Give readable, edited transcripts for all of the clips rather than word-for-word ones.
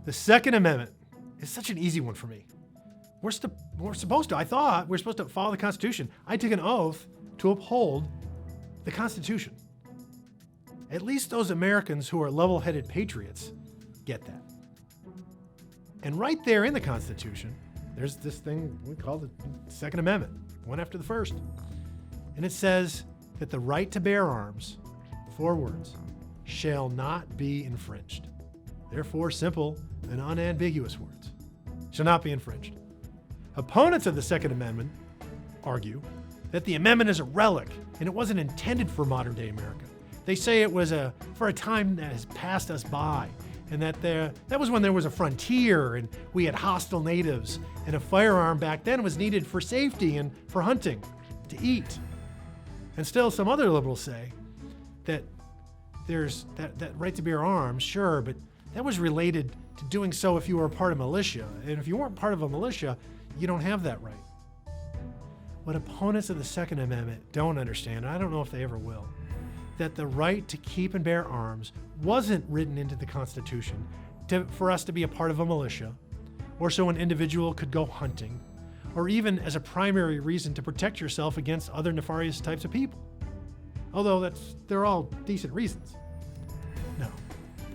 The Second Amendment is such an easy one for me. We're supposed to follow the Constitution. I took an oath to uphold the Constitution. At least those Americans who are level-headed patriots get that. And right there in the Constitution, there's this thing we call the Second Amendment, one after the first. And it says that the right to bear arms, 4 words, shall not be infringed. Therefore, simple and unambiguous words, shall not be infringed. Opponents of the Second Amendment argue that the amendment is a relic and it wasn't intended for modern-day America. They say it was for a time that has passed us by, and that was when there was a frontier and we had hostile natives, and a firearm back then was needed for safety and for hunting, to eat. And still some other liberals say that there's that right to bear arms, sure, but that was related to doing so if you were a part of militia. And if you weren't part of a militia, you don't have that right. What opponents of the Second Amendment don't understand, I don't know if they ever will, that the right to keep and bear arms wasn't written into the Constitution for us to be a part of a militia, or so an individual could go hunting, or even as a primary reason to protect yourself against other nefarious types of people. Although they're all decent reasons. No.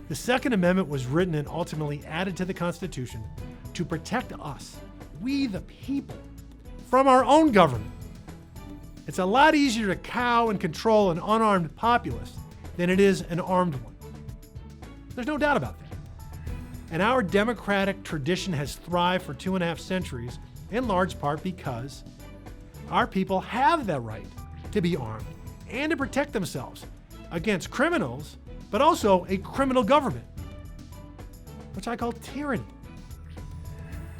The Second Amendment was written and ultimately added to the Constitution to protect us, we the people, from our own government. It's a lot easier to cow and control an unarmed populace than it is an armed one. There's no doubt about that. And our democratic tradition has thrived for 2.5 centuries, in large part because our people have that right to be armed and to protect themselves against criminals, but also a criminal government, which I call tyranny.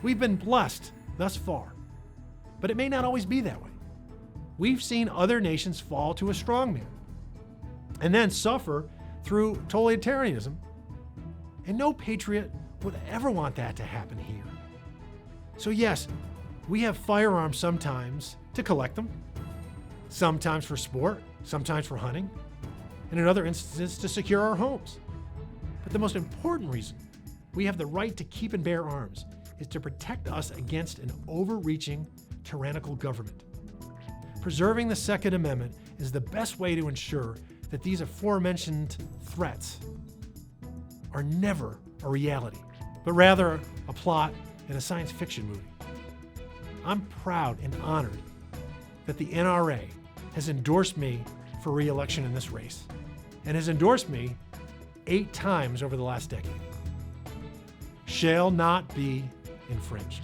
We've been blessed thus far, but it may not always be that way. We've seen other nations fall to a strongman and then suffer through totalitarianism, and no patriot would ever want that to happen here. So yes, we have firearms sometimes to collect them, sometimes for sport, sometimes for hunting, and in other instances to secure our homes. But the most important reason we have the right to keep and bear arms is to protect us against an overreaching, tyrannical government. Preserving the Second Amendment is the best way to ensure that these aforementioned threats are never a reality, but rather a plot in a science fiction movie. I'm proud and honored that the NRA has endorsed me for re-election in this race, and has endorsed me 8 times over the last decade. Shall not be infringed.